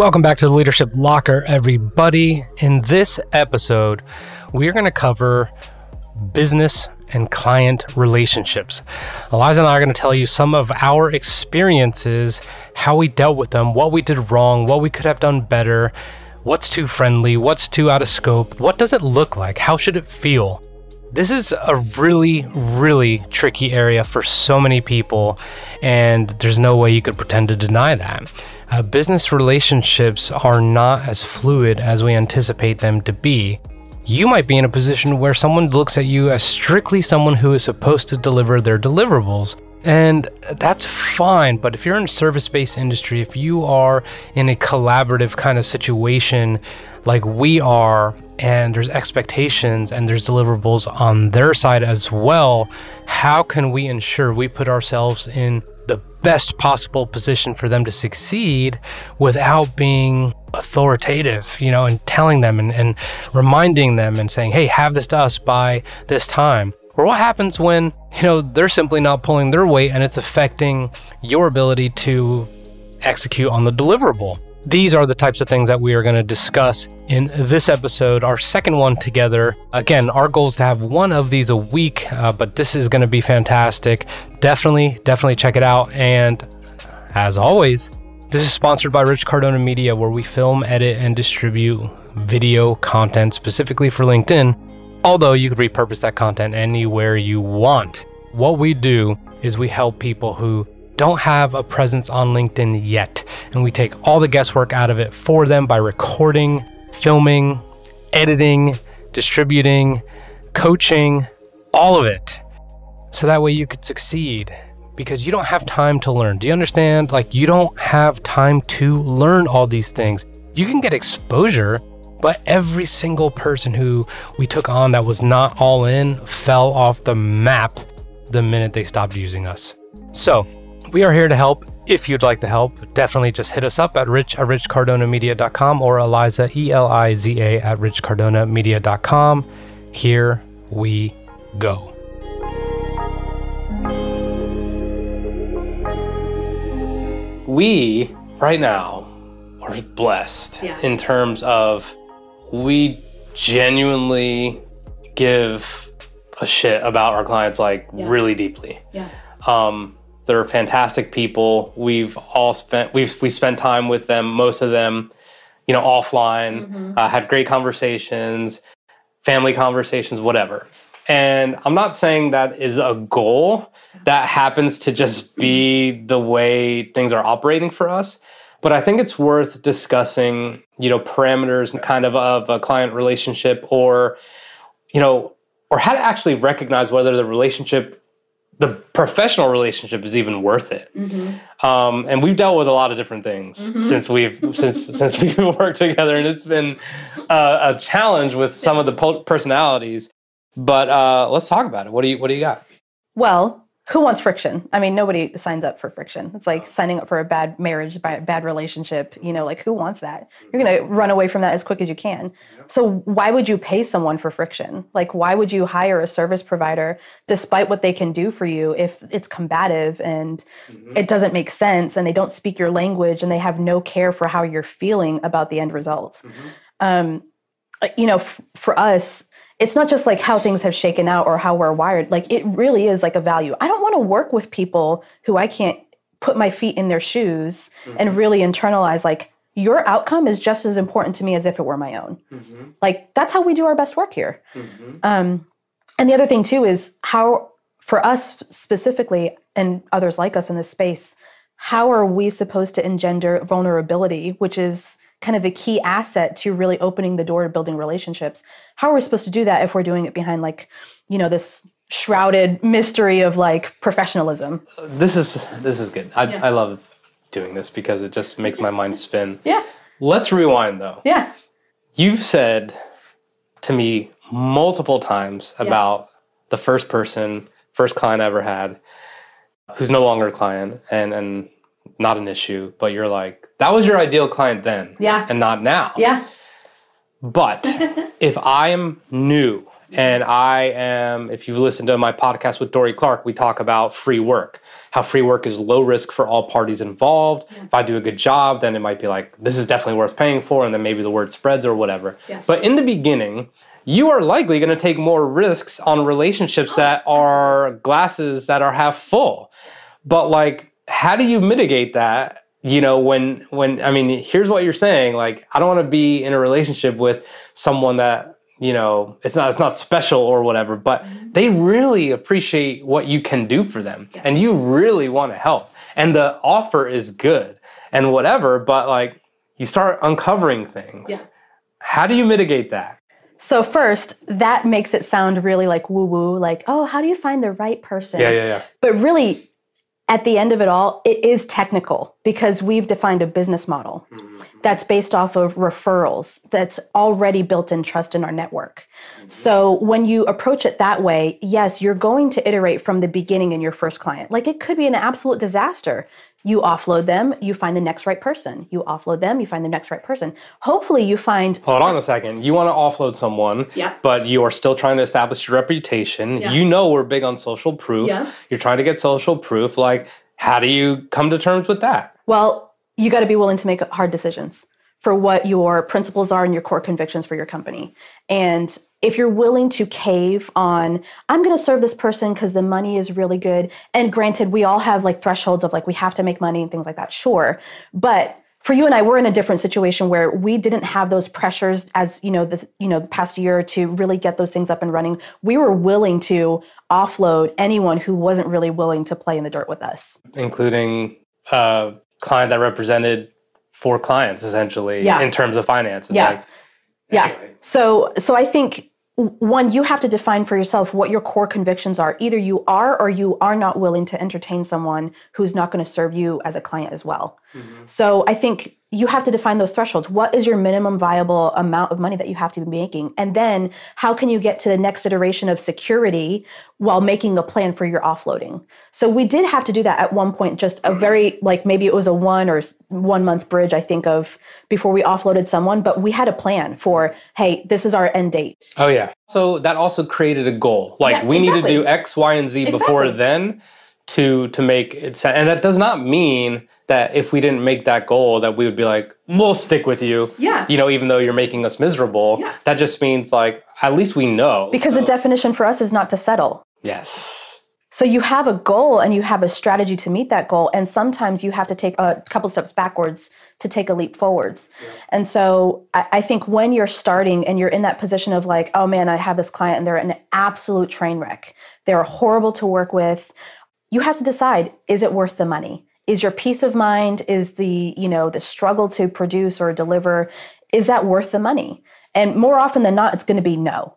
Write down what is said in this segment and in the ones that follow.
Welcome back to the Leadership Locker, everybody. In this episode, we are going to cover business and client relationships. Eliza and I are going to tell you some of our experiences, how we dealt with them, what we did wrong, what we could have done better, what's too friendly, what's too out of scope, what does it look like, how should it feel? This is a really, really tricky area for so many people, and there's no way you could pretend to deny that. Business relationships are not as fluid as we anticipate them to be. You might be in a position where someone looks at you as strictly someone who is supposed to deliver their deliverables. And that's fine, but if you're in a service-based industry, if you are in a collaborative kind of situation like we are, and there's expectations and there's deliverables on their side as well, how can we ensure we put ourselves in the best possible position for them to succeed without being authoritative, and telling them and reminding them and saying, hey, have this to us by this time? Or what happens when, they're simply not pulling their weight and it's affecting your ability to execute on the deliverable? These are the types of things that we are going to discuss in this episode, our second one together. Again, our goal is to have one of these a week, but this is going to be fantastic. Definitely check it out. And as always, this is sponsored by Rich Cardona Media, where we film, edit, and distribute video content specifically for LinkedIn, although you could repurpose that content anywhere you want. What we do is we help people who don't have a presence on LinkedIn yet, and we take all the guesswork out of it for them by recording, filming, editing, distributing, coaching, all of it, so that way you could succeed, because you don't have time to learn. Do you understand? You don't have time to learn all these things. You can get exposure, but every single person who we took on that was not all in fell off the map the minute they stopped using us. So we are here to help. If you'd like to help, definitely just hit us up at rich@richcardonamedia.com or Eliza, Eliza at richcardonamedia.com. Here we go. We, right now, are blessed in terms of we genuinely give a shit about our clients really deeply. They're fantastic people. We spent time with them, most of them, offline, had great conversations, family conversations, whatever. And I'm not saying that is a goal that happens to just be the way things are operating for us. But I think it's worth discussing, parameters kind of a client relationship, or how to actually recognize whether the professional relationship is even worth it. And we've dealt with a lot of different things since we've worked together, and it's been a challenge with some of the personalities. But let's talk about it. What do you got? Well, who wants friction? I mean, nobody signs up for friction. It's like signing up for a bad marriage, bad relationship. Who wants that? You're going to run away from that as quick as you can. So why would you pay someone for friction? Why would you hire a service provider despite what they can do for you if it's combative and it doesn't make sense and they don't speak your language and they have no care for how you're feeling about the end result? For us, it's not just how things have shaken out or how we're wired. It really is a value. I don't want to work with people who I can't put my feet in their shoes and really internalize your outcome is just as important to me as if it were my own. That's how we do our best work here. And the other thing too is how, for us specifically, and others like us in this space, how are we supposed to engender vulnerability, which is kind of the key asset to really opening the door to building relationships? How are we supposed to do that if we're doing it behind this shrouded mystery of professionalism? This is good. I love doing this because it just makes my mind spin. Yeah. Let's rewind though. Yeah. You've said to me multiple times about the first client I ever had, who's no longer a client and not an issue, but you're that was your ideal client then, and not now. Yeah. But if I am new And I am, if you've listened to my podcast with Dory Clark, we talk about free work, how free work is low risk for all parties involved. Yeah. If I do a good job, then it might be like, this is definitely worth paying for, and then maybe the word spreads or whatever. Yeah. But in the beginning, you are likely going to take more risks on relationships that are glasses that are half full. But like, how do you mitigate that? You know, when I mean, here's what you're saying. Like, I don't want to be in a relationship with someone that, you know, it's not special or whatever, but they really appreciate what you can do for them, and you really want to help, and the offer is good and whatever. But like, you start uncovering things. Yeah. How do you mitigate that? So first, that makes it sound really like woo-woo, like, oh, how do you find the right person? Yeah. But really, at the end of it all, it is technical because we've defined a business model that's based off of referrals, that's already built in trust in our network. So when you approach it that way, yes, you're going to iterate from the beginning in your first client. Like, it could be an absolute disaster. You offload them, you find the next right person. You offload them, you find the next right person. Hopefully you find... Hold on a second. You want to offload someone, but you are still trying to establish your reputation. Yeah. You know we're big on social proof. Yeah. You're trying to get social proof. Like, how do you come to terms with that? Well, you got to be willing to make hard decisions for what your principles are and your core convictions for your company. And if you're willing to cave on, I'm going to serve this person because the money is really good. And granted, we all have like thresholds of like, we have to make money and things like that. Sure. But for you and I, we're in a different situation where we didn't have those pressures as, the past year to really get those things up and running. We were willing to offload anyone who wasn't really willing to play in the dirt with us. Including a client that represented 4 clients, essentially, in terms of finances. Anyway. So I think, one, you have to define for yourself what your core convictions are. Either you are or you are not willing to entertain someone who's not going to serve you as a client as well. So I think you have to define those thresholds. What is your minimum viable amount of money that you have to be making? And then how can you get to the next iteration of security while making a plan for your offloading? So we did have to do that at one point, just a very, like, maybe it was a 1 month bridge, I think, of before we offloaded someone, but we had a plan for, hey, this is our end date. Oh yeah. So that also created a goal. Like, we need to do X, Y, and Z before then to make it. And that does not mean that if we didn't make that goal, that we would be like, we'll stick with you. Yeah. Even though you're making us miserable. Yeah. That just means, like, at least we know. Because the definition for us is not to settle. Yes. So you have a goal and you have a strategy to meet that goal. And sometimes you have to take a couple steps backwards to take a leap forwards. Yeah. And so I think when you're starting and you're in that position of like, oh man, I have this client and they're an absolute train wreck. They're horrible to work with. You have to decide, is it worth the money? Is your peace of mind, is the struggle to produce or deliver, is that worth the money? And more often than not, it's going to be no.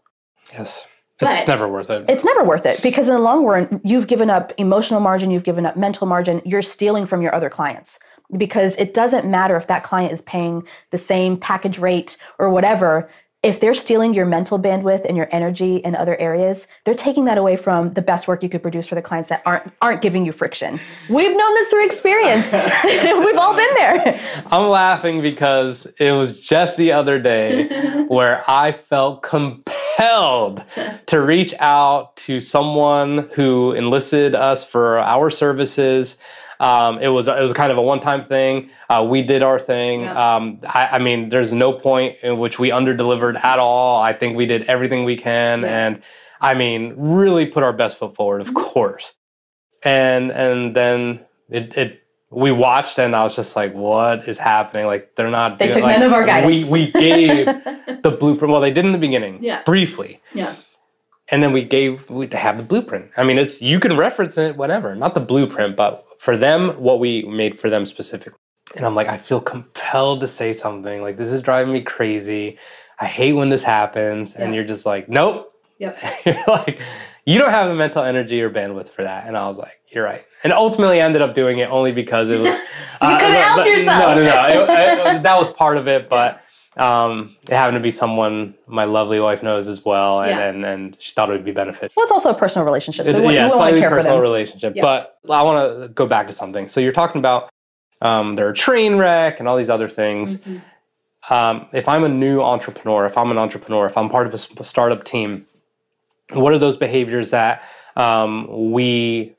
Yes. It's never worth it. It's never worth it because in the long run, you've given up emotional margin, you've given up mental margin, you're stealing from your other clients because it doesn't matter if that client is paying the same package rate or whatever. If they're stealing your mental bandwidth and your energy in other areas, they're taking that away from the best work you could produce for the clients that aren't giving you friction. We've known this through experience. We've all been there. I'm laughing because it was just the other day where I felt compelled to reach out to someone who enlisted us for our services. It was kind of a one-time thing. We did our thing. Yeah. I mean, there's no point in which we under-delivered at all. I think we did everything we can, and I mean, really put our best foot forward, of course. And then we watched, and I was just like, "What is happening? Like, they're not." They took none of our guidance. We gave the blueprint. Well, they did in the beginning, briefly. Yeah. And then they have the blueprint. I mean, you can reference it, whatever. Not the blueprint, but for them, what we made for them specifically. And I'm like, I feel compelled to say something. Like, this is driving me crazy. I hate when this happens. And you're just like, nope. Yep. You're like, you don't have the mental energy or bandwidth for that. And I was like, you're right. And ultimately, I ended up doing it only because it was... you couldn't help yourself. No. That was part of it, but... it happened to be someone my lovely wife knows as well, and she thought it would be beneficial. Well, it's also a personal relationship. So slightly personal relationship. Yeah. But I want to go back to something. So you're talking about they're a train wreck and all these other things. Mm-hmm. If I'm a new entrepreneur, if I'm an entrepreneur, if I'm part of a startup team, what are those behaviors that we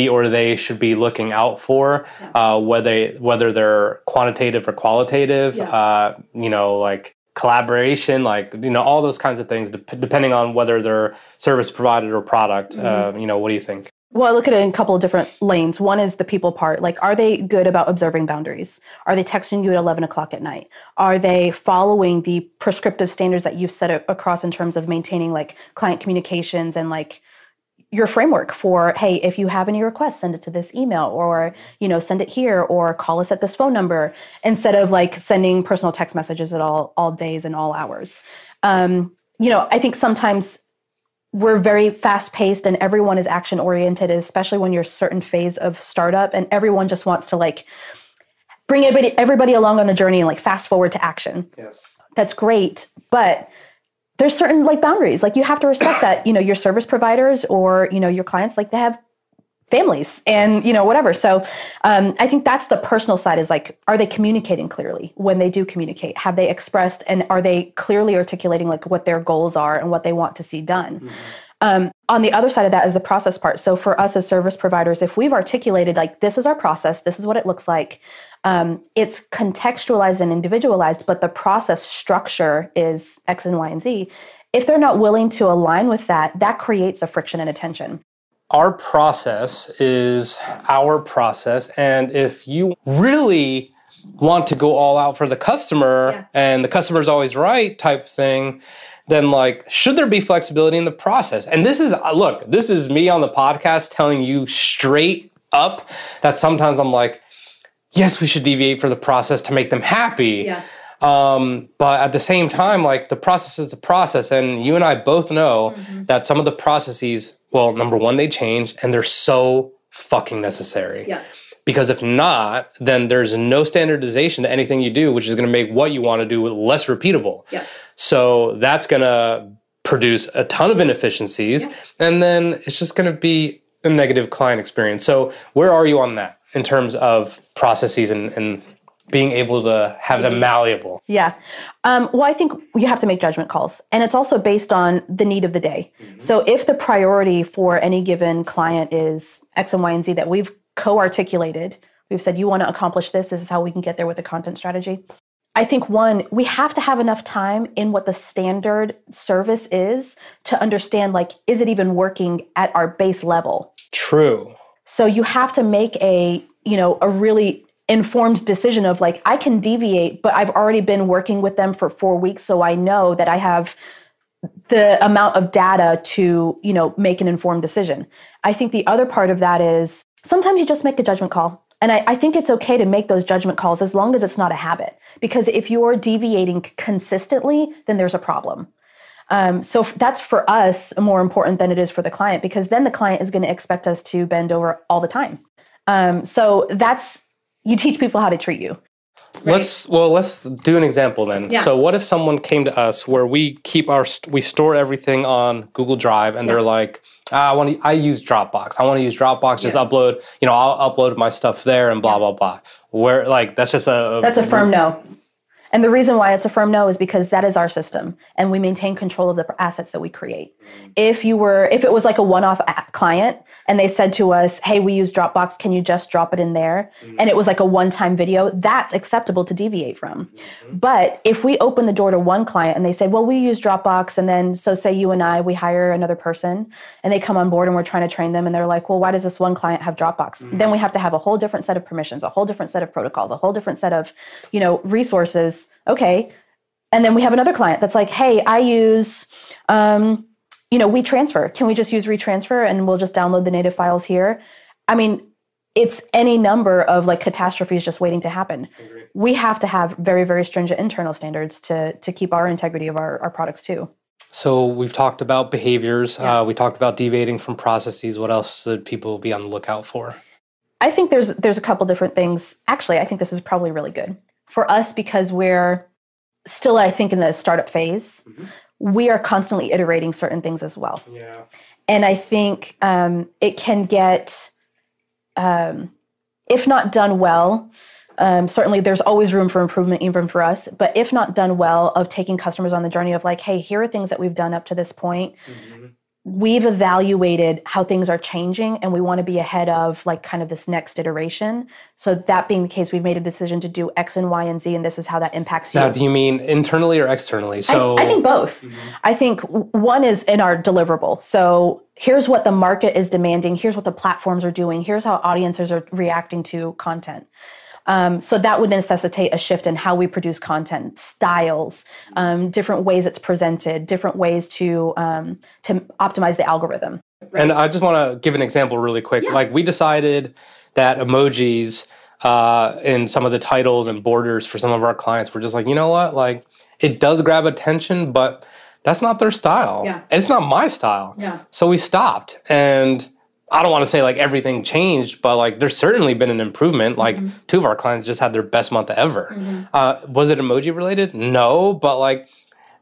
or they should be looking out for, whether they're quantitative or qualitative, like collaboration, like, all those kinds of things, depending on whether they're service provided or product. What do you think? Well, I look at it in a couple of different lanes. One is the people part. Like, are they good about observing boundaries? Are they texting you at 11 o'clock at night? Are they following the prescriptive standards that you've set across in terms of maintaining like client communications and like your framework for, hey, if you have any requests, send it to this email, or, send it here, or call us at this phone number, instead of like sending personal text messages at all days and all hours. I think sometimes we're very fast paced and everyone is action oriented, especially when you're a certain phase of startup and everyone just wants to like bring everybody along on the journey and like fast forward to action. Yes. That's great. But there's certain like boundaries, like you have to respect that, your service providers or, your clients, like they have families and, whatever. So I think that's the personal side, is like, are they communicating clearly when they do communicate? Have they expressed, and are they clearly articulating like what their goals are and what they want to see done? On the other side of that is the process part. So for us as service providers, if we've articulated like, this is our process, this is what it looks like, it's contextualized and individualized, but the process structure is X and Y and Z. If they're not willing to align with that, that creates a friction and a tension. Our process is our process. And if you really want to go all out for the customer and the customer's always right type thing, then like, should there be flexibility in the process? And this is me on the podcast telling you straight up that sometimes I'm like, yes, we should deviate for the process to make them happy. Yeah. But at the same time, like, the process is the process. And you and I both know that some of the processes, well, number one, they change and they're so fucking necessary. Yeah. Because if not, then there's no standardization to anything you do, which is going to make what you want to do less repeatable. Yeah. So that's going to produce a ton of inefficiencies. Yeah. And then it's just going to be a negative client experience. So where are you on that in terms of processes and being able to have them malleable? Yeah. Well, I think you have to make judgment calls. And it's also based on the need of the day. So if the priority for any given client is X and Y and Z that we've co-articulated, we've said, you want to accomplish this, this is how we can get there with the content strategy. I think one, we have to have enough time in what the standard service is to understand, like, is it even working at our base level? True. So you have to make a really informed decision of like, I can deviate, but I've already been working with them for 4 weeks. So I know that I have the amount of data to, make an informed decision. I think the other part of that is sometimes you just make a judgment call. And I think it's okay to make those judgment calls as long as it's not a habit. Because if you're deviating consistently, then there's a problem. So that's for us more important than it is for the client, because then the client is going to expect us to bend over all the time. So that's, you teach people how to treat you. Right? Let's do an example then. Yeah. So what if someone came to us where we store everything on Google Drive and they're like, I use Dropbox. I want to use Dropbox. Just upload, I'll upload my stuff there and blah, blah, blah. Where, like, that's just that's a firm no. And the reason why it's a firm no is because that is our system and we maintain control of the assets that we create. If it was like a one-off client and they said to us, hey, we use Dropbox, can you just drop it in there? And it was like a one-time video, that's acceptable to deviate from. But if we open the door to one client and they say, well, we use Dropbox, and then so say you and I, we hire another person and they come on board and we're trying to train them and they're like, well, why does this one client have Dropbox? Then we have to have a whole different set of permissions, a whole different set of protocols, a whole different set of, resources. Okay. And then we have another client that's like, hey, I use, WeTransfer. Can we just use reTransfer and we'll just download the native files here? I mean, it's any number of like catastrophes just waiting to happen. We have to have very, very stringent internal standards to keep our integrity of our products too. So we've talked about behaviors. Yeah. We talked about deviating from processes. What else should people be on the lookout for? I think there's a couple different things. Actually, I think this is probably really good for us because we're still, I think, in the startup phase. We are constantly iterating certain things as well. Yeah. And I think it can get, if not done well, certainly there's always room for improvement even for us, but if not done well, of taking customers on the journey of like, hey, here are things that we've done up to this point. we've evaluated how things are changing and we want to be ahead of like kind of this next iteration. So that being the case, we've made a decision to do X and Y and Z, and this is how that impacts you. Now, do you mean internally or externally? So I think both. I think one is in our deliverable. So here's what the market is demanding. Here's what the platforms are doing. Here's how audiences are reacting to content. So that would necessitate a shift in how we produce content, styles, different ways it's presented, different ways to optimize the algorithm. Right? And I just want to give an example really quick. Yeah. Like we decided that emojis in some of the titles and borders for some of our clients were just like, you know what? Like it does grab attention, but that's not their style. Yeah. It's not my style. Yeah. So we stopped. And I don't want to say like everything changed, but like there's certainly been an improvement. Like two of our clients just had their best month ever. Was it emoji related? No, but like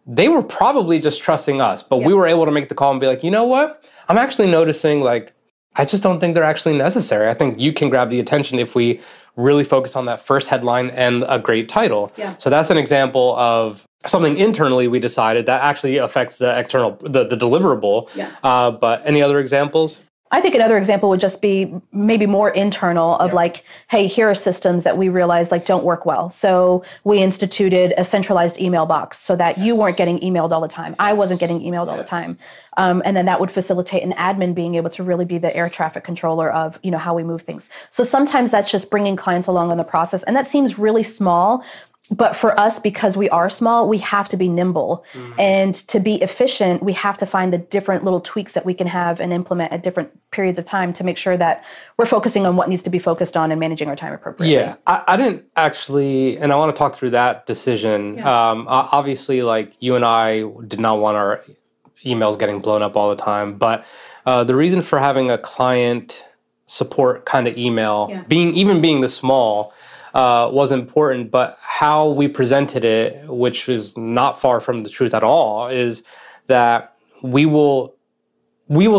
they were probably just trusting us. But we were able to make the call and be like, you know what? I'm actually noticing like, I just don't think they're actually necessary. I think you can grab the attention if we really focus on that first headline and a great title. Yeah. So that's an example of something internally we decided that actually affects the external, the deliverable. Yeah. But any other examples? I think another example would just be maybe more internal of like, hey, here are systems that we realized like don't work well. So we instituted a centralized email box so that you weren't getting emailed all the time. I wasn't getting emailed all the time. And then that would facilitate an admin being able to really be the air traffic controller of, you know, how we move things. So sometimes that's just bringing clients along on the process. And that seems really small. But for us, because we are small, we have to be nimble. And to be efficient, we have to find the different little tweaks that we can have and implement at different periods of time to make sure that we're focusing on what needs to be focused on and managing our time appropriately. Yeah, I didn't actually, and I want to talk through that decision. Yeah. Obviously, like you and I did not want our emails getting blown up all the time. But the reason for having a client support kind of email, being this small, was important, but how we presented it, which was not far from the truth at all, is that we will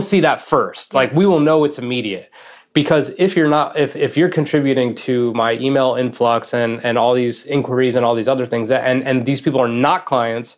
see that first. Like we will know it's immediate. Because if you're contributing to my email influx and all these inquiries and all these other things, and these people are not clients,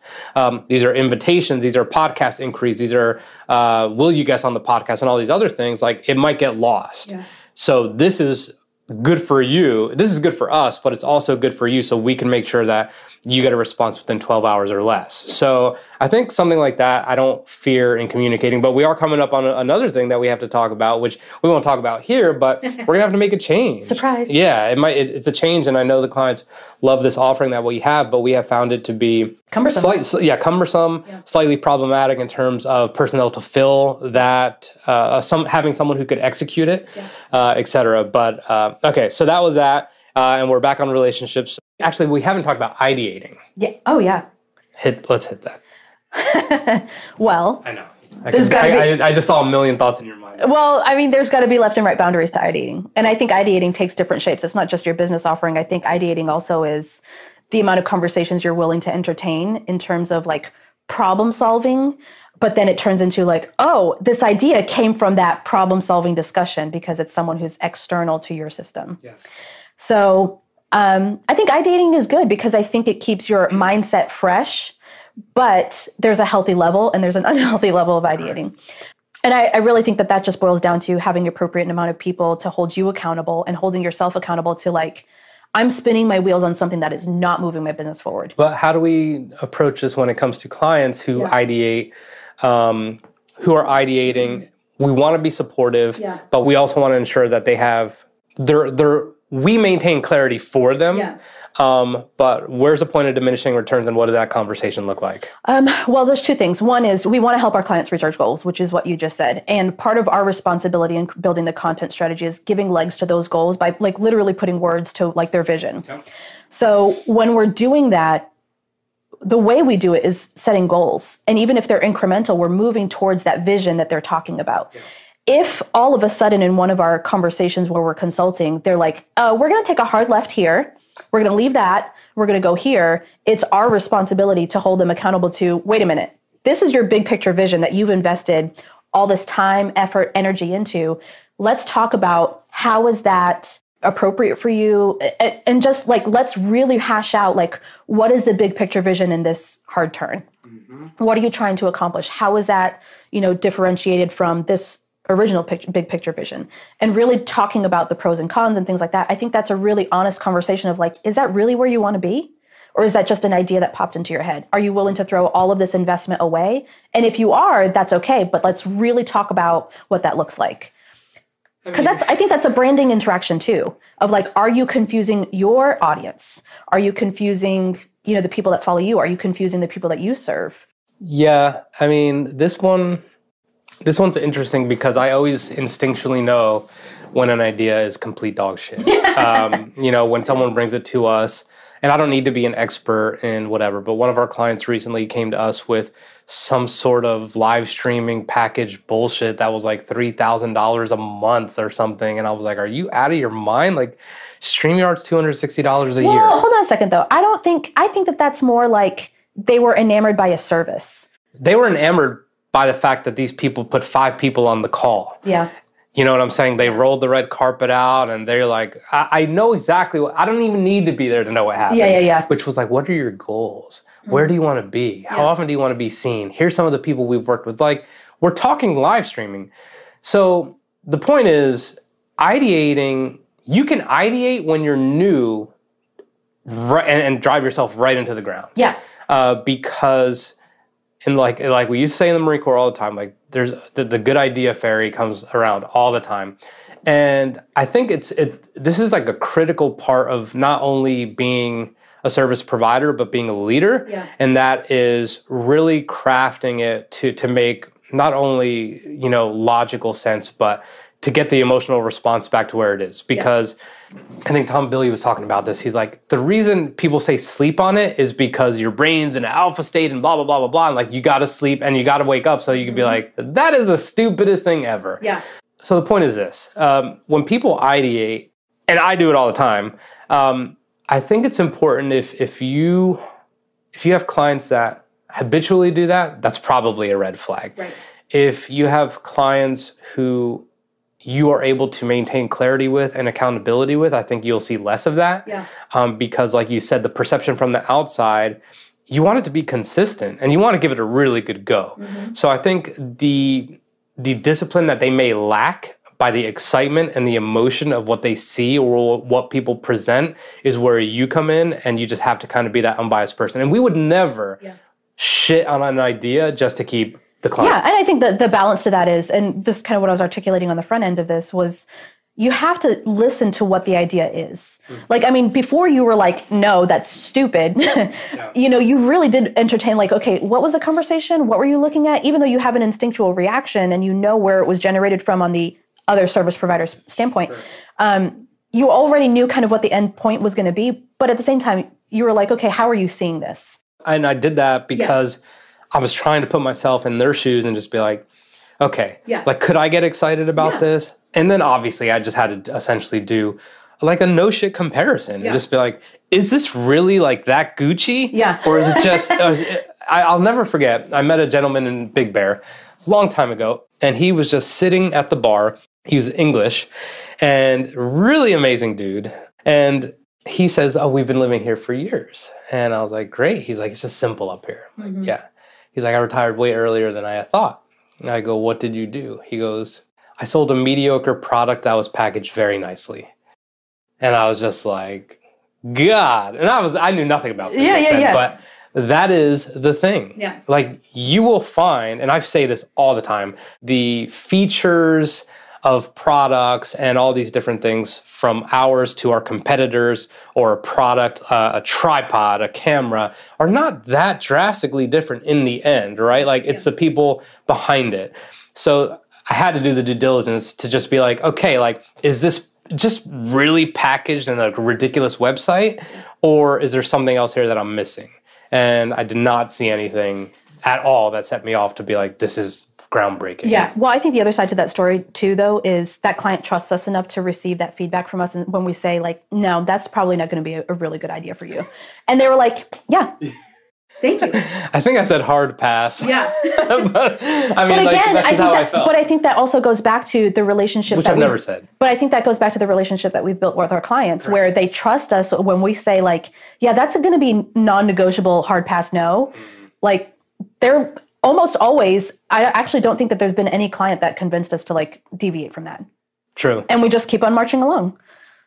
these are invitations, these are podcast inquiries, these are will you guest on the podcast and all these other things, like it might get lost. Yeah. So this is good for you. This is good for us, but it's also good for you so we can make sure that you get a response within 12 hours or less. So I think something like that, I don't fear in communicating, but we are coming up on another thing that we have to talk about, which we won't talk about here, but we're going to have to make a change. Surprise. Yeah, it's a change, and I know the clients love this offering that we have, but we have found it to be cumbersome. Slightly problematic in terms of personnel to fill that, having someone who could execute it, et cetera. But okay, so that was that, and we're back on relationships. Actually, we haven't talked about ideating. Yeah. Oh, yeah. Let's hit that. Well, I know. I just saw a million thoughts in your mind. Well, I mean, there's got to be left and right boundaries to ideating. And I think ideating takes different shapes. It's not just your business offering. I think ideating also is the amount of conversations you're willing to entertain in terms of like problem solving. But then it turns into like, oh, this idea came from that problem solving discussion because it's someone who's external to your system. Yeah. So I think ideating is good because I think it keeps your mindset fresh, but there's a healthy level and there's an unhealthy level of ideating. And I really think that just boils down to having appropriate amount of people to hold you accountable and holding yourself accountable to like, I'm spinning my wheels on something that is not moving my business forward. But how do we approach this when it comes to clients who ideate, who are ideating? We want to be supportive, but we also want to ensure that they have we maintain clarity for them. Yeah. But where's the point of diminishing returns and what does that conversation look like? Well, there's two things. One is we want to help our clients reach our goals, which is what you just said. And part of our responsibility in building the content strategy is giving legs to those goals by like literally putting words to like their vision. Okay. So when we're doing that, the way we do it is setting goals. And even if they're incremental, we're moving towards that vision that they're talking about. Yeah. If all of a sudden in one of our conversations where we're consulting, they're like, we're going to take a hard left here. We're going to leave that. We're going to go here. It's our responsibility to hold them accountable to, wait a minute, this is your big picture vision that you've invested all this time, effort, energy into. Let's talk about how is that appropriate for you? And just like, let's really hash out, like, what is the big picture vision in this hard turn? What are you trying to accomplish? How is that, differentiated from this original big picture vision? And really talking about the pros and cons and things like that. I think that's a really honest conversation of like, is that really where you want to be? Or is that just an idea that popped into your head? Are you willing to throw all of this investment away? And if you are, that's okay. But let's really talk about what that looks like. Because I think that's a branding interaction too, of like, are you confusing your audience? Are you confusing, the people that follow you? Are you confusing the people that you serve? Yeah, I mean, this one's interesting because I always instinctually know when an idea is complete dog shit. When someone brings it to us, and I don't need to be an expert in whatever, but one of our clients recently came to us with some sort of live streaming package bullshit that was like $3,000 a month or something. And I was like, are you out of your mind? Like, StreamYard's $260 a year. Well, hold on a second though. I think that that's more like they were enamored by a service. They were enamored by the fact that these people put 5 people on the call. Yeah. You know what I'm saying? They rolled the red carpet out and they're like, I know exactly I don't even need to be there to know what happened. Yeah. Which was like, what are your goals? Where do you want to be? How often do you want to be seen? Here's some of the people we've worked with. Like, we're talking live streaming. So the point is, ideating, you can ideate when you're new and drive yourself right into the ground. Yeah. Because... And like we used to say in the Marine Corps all the time, like there's the good idea fairy comes around all the time. And I think this is like a critical part of not only being a service provider, but being a leader. Yeah. And that is really crafting it to make not only, logical sense, but to get the emotional response back to where it is. Because I think Tom Billy was talking about this. He's like, the reason people say sleep on it is because your brain's in an alpha state and blah, blah, blah, blah, blah. And like, you got to sleep and you got to wake up so you can be like, that is the stupidest thing ever. Yeah. So the point is this, when people ideate, and I do it all the time, I think it's important if you have clients that habitually do that, that's probably a red flag. Right. If you have clients who you are able to maintain clarity with and accountability with, I think you'll see less of that. Yeah. Because like you said, the perception from the outside, you want it to be consistent and you want to give it a really good go. So I think the discipline that they may lack by the excitement and the emotion of what they see or what people present is where you come in, and you just have to kind of be that unbiased person. And we would never shit on an idea just to keep the client. Yeah, and I think that the balance to that is, and this is kind of what I was articulating on the front end of this, was you have to listen to what the idea is. Like, I mean, before you were like, no, that's stupid, you really did entertain like, okay, what was the conversation? What were you looking at? Even though you have an instinctual reaction and you know where it was generated from on the other service provider's standpoint, you already knew kind of what the end point was going to be. But at the same time, you were like, okay, how are you seeing this? And I did that because I was trying to put myself in their shoes and just be like, okay, like, could I get excited about this? And then obviously I just had to essentially do like a no shit comparison and just be like, is this really like that Gucci? Yeah. Or is it just, I'll never forget, I met a gentleman in Big Bear a long time ago, and he was just sitting at the bar. He was English and really amazing dude. And he says, oh, we've been living here for years. And I was like, great. He's like, it's just simple up here. I'm like, yeah. He's like, I retired way earlier than I had thought. And I go, what did you do? He goes, I sold a mediocre product that was packaged very nicely. And I was just like, God. And I knew nothing about this, but that is the thing. Yeah. Like, you will find, and I say this all the time, the features of products and all these different things from ours to our competitors, or a product, a tripod, a camera, are not that drastically different in the end, right? Like, it's the people behind it. So I had to do the due diligence to just be like, okay, like, is this just really packaged in a ridiculous website, or is there something else here that I'm missing? And I did not see anything at all that set me off to be like, this is groundbreaking. Yeah. Well, I think the other side to that story too, though, is that client trusts us enough to receive that feedback from us. And when we say like, no, that's probably not going to be a really good idea for you. And they were like, yeah. Thank you. I think I said hard pass. Yeah. But I mean, But again, that's just how I felt. But I think that also goes back to the relationship Which I've never said. But I think that goes back to the relationship that we've built with our clients, where they trust us when we say like, yeah, that's going to be non-negotiable, hard pass, no. Like they're almost always, I actually don't think that there's been any client that convinced us to like deviate from that. True. And we just keep on marching along.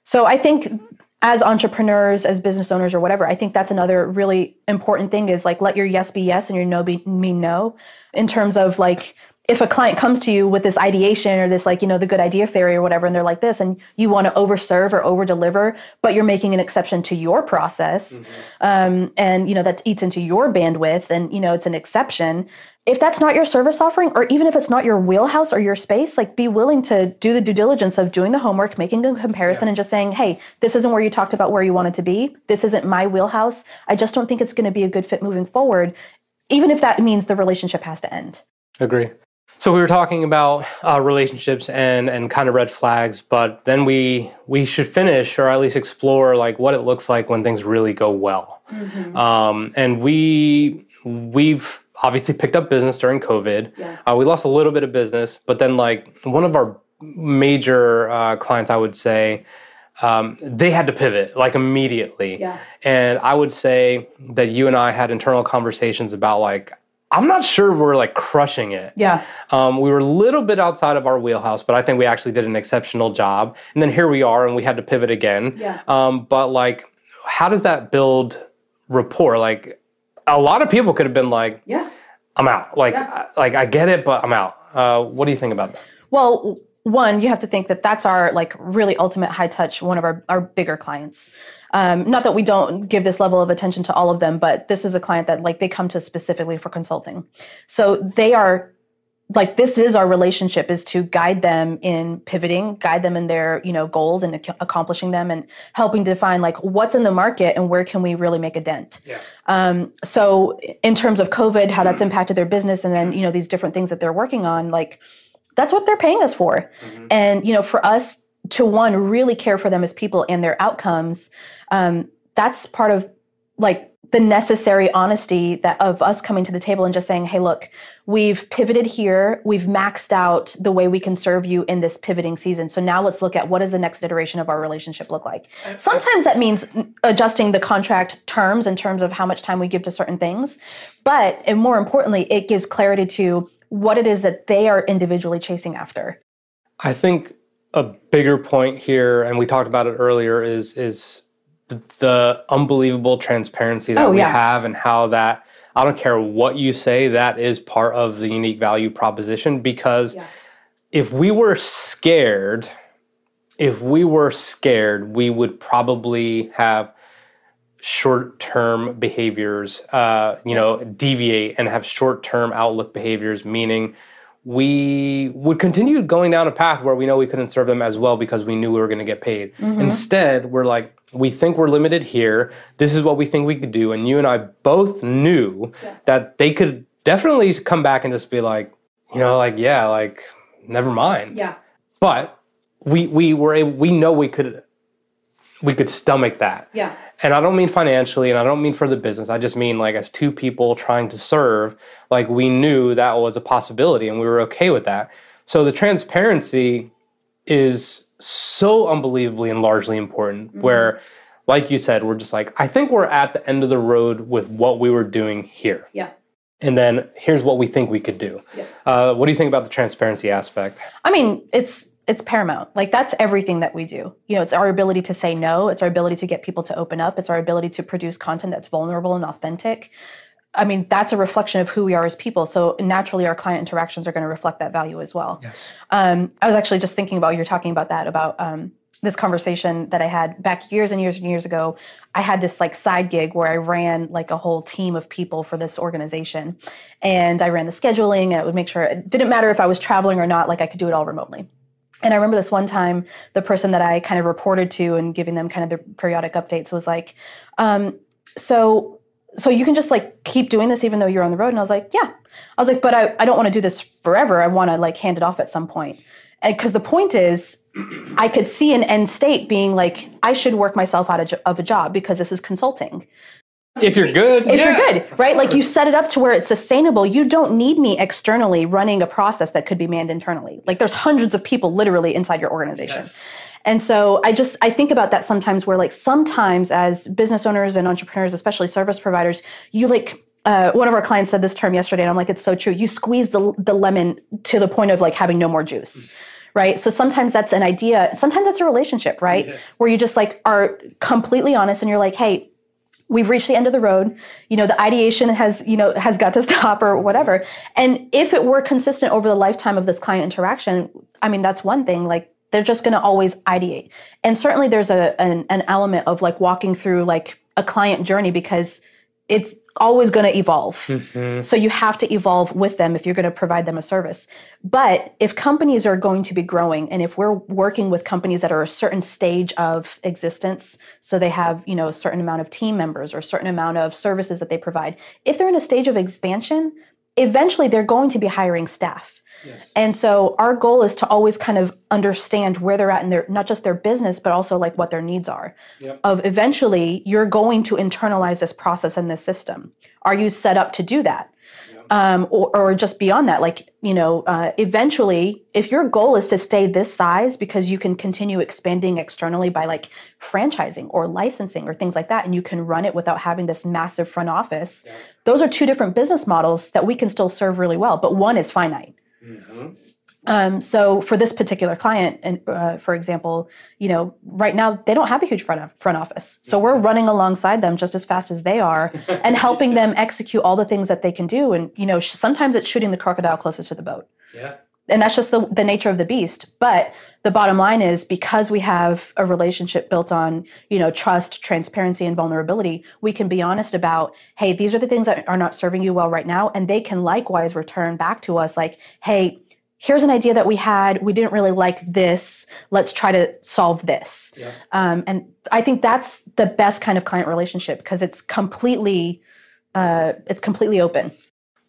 So I think as entrepreneurs, as business owners or whatever, I think that's another really important thing is like, let your yes be yes and your no mean no, in terms of like, if a client comes to you with this ideation or this like, you know, the good idea fairy or whatever, and they're like this, and you want to overserve or over deliver, but you're making an exception to your process, and, you know, that eats into your bandwidth and, you know, it's an exception. If that's not your service offering, or even if it's not your wheelhouse or your space, like be willing to do the due diligence of doing the homework, making a comparison and just saying, hey, this isn't where you talked about where you wanted to be. This isn't my wheelhouse. I just don't think it's going to be a good fit moving forward, even if that means the relationship has to end. Agree. So we were talking about relationships and kind of red flags, but then we should finish or at least explore like what it looks like when things really go well. And we've obviously picked up business during COVID. We lost a little bit of business, but then like one of our major clients, I would say, they had to pivot like immediately. And I would say that you and I had internal conversations about like, I'm not sure we're like crushing it. We were a little bit outside of our wheelhouse, but I think we actually did an exceptional job. And then here we are and we had to pivot again. But like, how does that build rapport? Like a lot of people could have been like, I'm out. Like, I get it, but I'm out. What do you think about that? Well, one, you have to think that that's our like really ultimate high touch, one of our bigger clients. Not that we don't give this level of attention to all of them, but this is a client that like they come to specifically for consulting. So they are like, this is our relationship, is to guide them in pivoting, guide them in their, you know, goals and accomplishing them and helping define like what's in the market and where can we really make a dent. So in terms of COVID, how that's impacted their business and then, you know, these different things that they're working on, like that's what they're paying us for. And, you know, for us to one, really care for them as people and their outcomes, that's part of like the necessary honesty that of us coming to the table and just saying, hey, look, we've pivoted here. We've maxed out the way we can serve you in this pivoting season. So now let's look at what does the next iteration of our relationship look like? Sometimes that means adjusting the contract terms in terms of how much time we give to certain things. But, and more importantly, it gives clarity to what it is that they are individually chasing after. I think a bigger point here, and we talked about it earlier, is the unbelievable transparency that we have and how that, I don't care what you say, that is part of the unique value proposition. Because if we were scared, we would probably have short-term behaviors, deviate and have short-term outlook behaviors, meaning we would continue going down a path where we know we couldn't serve them as well because we knew we were going to get paid. Instead, we're like, we think we're limited here. This is what we think we could do. And you and I both knew that they could definitely come back and just be like, you know, like, yeah, like, never mind. But we know we could stomach that. And I don't mean financially, and I don't mean for the business. I just mean like as two people trying to serve, like we knew that was a possibility and we were okay with that. So the transparency is so unbelievably and largely important where, like you said, we're just like, I think we're at the end of the road with what we were doing here. And then here's what we think we could do. What do you think about the transparency aspect? I mean, it's paramount. Like that's everything that we do. You know, it's our ability to say no. It's our ability to get people to open up. It's our ability to produce content that's vulnerable and authentic. I mean, that's a reflection of who we are as people. So naturally, our client interactions are going to reflect that value as well. I was actually just thinking about, you're talking about that, about this conversation that I had back years and years and years ago. I had this like side gig where I ran like a whole team of people for this organization. And I ran the scheduling and it would make sure it didn't matter if I was traveling or not, like I could do it all remotely. And I remember this one time, the person that I kind of reported to and giving them kind of the periodic updates was like, so you can just like keep doing this even though you're on the road? And I was like, yeah. I was like, but I don't want to do this forever. I want to like hand it off at some point. And because the point is, I could see an end state being like, I should work myself out of a job because this is consulting. If you're good. If you're good, right? Like you set it up to where it's sustainable. You don't need me externally running a process that could be manned internally. Like there's hundreds of people literally inside your organization. Yes. And so I think about that sometimes where like sometimes as business owners and entrepreneurs, especially service providers, you like, one of our clients said this term yesterday, and I'm like, it's so true. You squeeze the lemon to the point of like having no more juice, right? So sometimes that's an idea. Sometimes that's a relationship, right? Yeah. Where you just like are completely honest and you're like, hey, we've reached the end of the road. The ideation has got to stop or whatever. And if it were consistent over the lifetime of this client interaction, I mean, that's one thing. Like they're just going to always ideate. And certainly there's an element of like walking through like a client journey because it's always going to evolve. Mm-hmm. So you have to evolve with them if you're going to provide them a service. But if companies are going to be growing, and if we're working with companies that are a certain stage of existence, so they have, a certain amount of team members or a certain amount of services that they provide, if they're in a stage of expansion, eventually they're going to be hiring staff. Yes. And so our goal is to always kind of understand where they're at in their, not just their business, but also like what their needs are. Yep. Of eventually you're going to internalize this process and this system. Are you set up to do that? Yep. Or just beyond that, like, eventually if your goal is to stay this size because you can continue expanding externally by like franchising or licensing or things like that, and you can run it without having this massive front office, yep. Those are two different business models that we can still serve really well, but one is finite. Mm-hmm. So for this particular client, and for example, right now they don't have a huge front office. So we're running alongside them just as fast as they are and helping them execute all the things that they can do. And, sometimes it's shooting the crocodile closest to the boat. Yeah. And that's just the nature of the beast. But the bottom line is because we have a relationship built on, trust, transparency, and vulnerability, we can be honest about, hey, these are the things that are not serving you well right now. And they can likewise return back to us like, hey, here's an idea that we had. We didn't really like this. Let's try to solve this. Yeah. And I think that's the best kind of client relationship because it's completely open.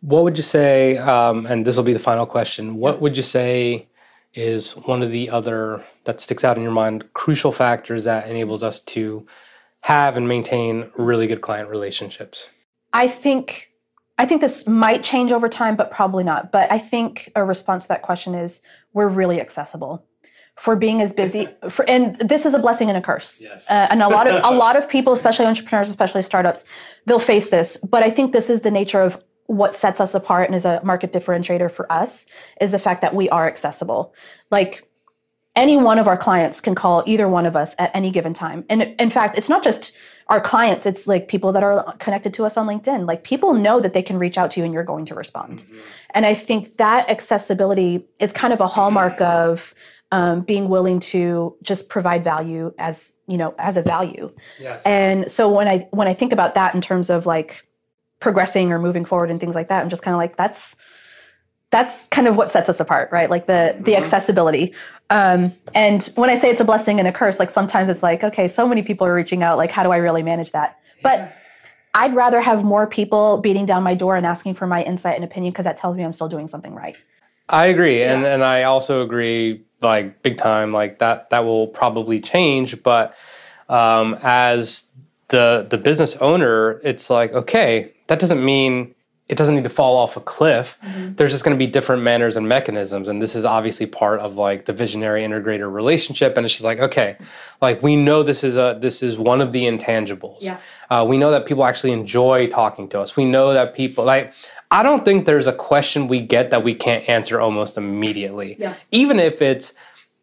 What would you say, and this will be the final question, what would you say is one of the other, that sticks out in your mind, crucial factors that enables us to have and maintain really good client relationships? I think this might change over time, but probably not. But I think a response to that question is we're really accessible. For being as busy, and this is a blessing and a curse. Yes. And a lot of people, especially entrepreneurs, especially startups, they'll face this. But I think this is the nature of what sets us apart and is a market differentiator for us is the fact that we are accessible. Like any one of our clients can call either one of us at any given time. And in fact, it's not just our clients, it's like people that are connected to us on LinkedIn. Like people know that they can reach out to you and you're going to respond. Mm-hmm. And I think that accessibility is kind of a hallmark of being willing to just provide value as a value. Yes. And so when I think about that in terms of like progressing or moving forward and things like that, I'm just kind of like, that's kind of what sets us apart, right? Like the accessibility. And when I say it's a blessing and a curse, like sometimes it's like, okay, so many people are reaching out, like, how do I really manage that? But I'd rather have more people beating down my door and asking for my insight and opinion because that tells me I'm still doing something right. I agree. Yeah. And I also agree, like big time, like that will probably change. But as the business owner, it's like, okay, that doesn't mean it doesn't need to fall off a cliff. Mm-hmm. There's just going to be different manners and mechanisms. And this is obviously part of like the visionary integrator relationship. And it's just like, okay, like we know this is one of the intangibles. Yeah. We know that people actually enjoy talking to us. We know that people like, I don't think there's a question we get that we can't answer almost immediately. Yeah. Even if it's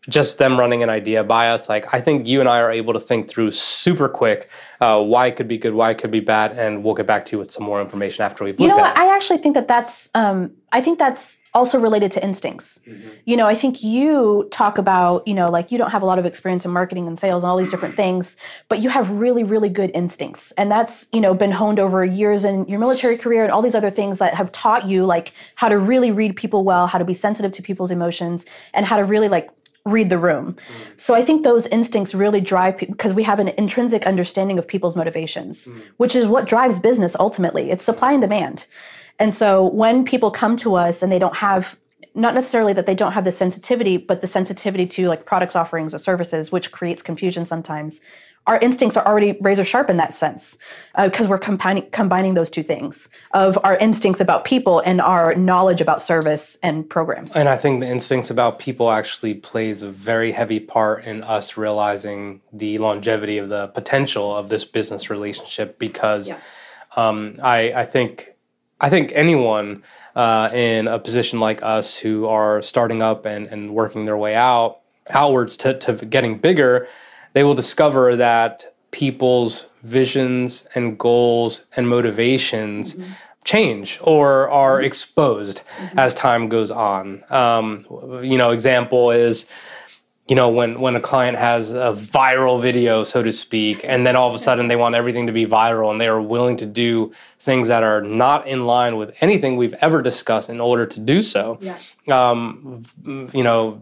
just them running an idea by us. Like I think you and I are able to think through super quick why it could be good, why it could be bad, and we'll get back to you with some more information after we've looked at it. What? I actually think that's also related to instincts. Mm-hmm. I think you talk about, like you don't have a lot of experience in marketing and sales and all these different things, but you have really, really good instincts. And that's, been honed over years in your military career and all these other things that have taught you like how to really read people well, how to be sensitive to people's emotions, and how to really like read the room. So I think those instincts really drive people because we have an intrinsic understanding of people's motivations, which is what drives business ultimately. It's supply and demand. And so when people come to us and they don't have, not necessarily that they don't have the sensitivity, but the sensitivity to like products, offerings, or services, which creates confusion sometimes, our instincts are already razor sharp in that sense, because we're combining those two things of our instincts about people and our knowledge about service and programs. And I think the instincts about people actually plays a very heavy part in us realizing the longevity of the potential of this business relationship, because I think anyone in a position like us who are starting up and working their way outwards to getting bigger, they will discover that people's visions and goals and motivations change or are exposed as time goes on. Example is, when a client has a viral video, so to speak, and then all of a sudden they want everything to be viral, and they are willing to do things that are not in line with anything we've ever discussed in order to do so. Yeah.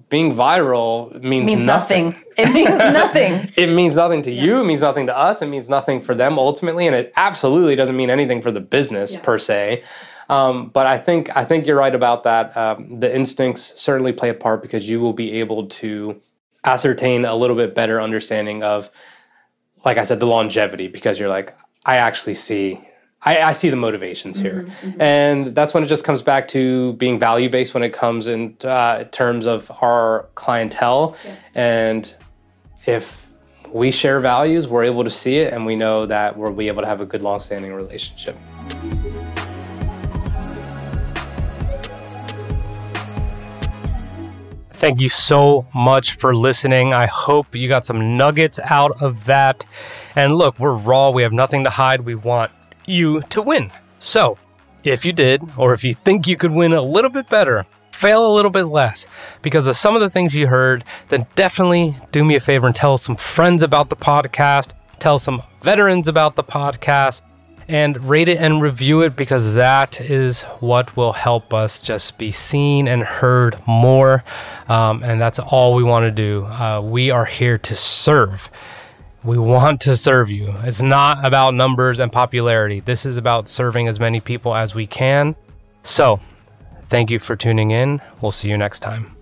Being viral means nothing. It means nothing. It means nothing to you. It means nothing to us. It means nothing for them ultimately, and it absolutely doesn't mean anything for the business per se. But I think you're right about that. The instincts certainly play a part, because you will be able to ascertain a little bit better understanding of, like I said, the longevity, because you're like, I actually see the motivations here. And that's when it just comes back to being value-based when it comes in terms of our clientele. Yeah. And if we share values, we're able to see it, and we know that we'll be able to have a good, long-standing relationship. Thank you so much for listening. I hope you got some nuggets out of that. And look, we're raw. We have nothing to hide. We want you to win. So if you did, or if you think you could win a little bit better, fail a little bit less because of some of the things you heard, then definitely do me a favor and tell some friends about the podcast. Tell some veterans about the podcast. And rate it and review it, because that is what will help us just be seen and heard more. And that's all we want to do. We are here to serve. We want to serve you. It's not about numbers and popularity. This is about serving as many people as we can. So, thank you for tuning in. We'll see you next time.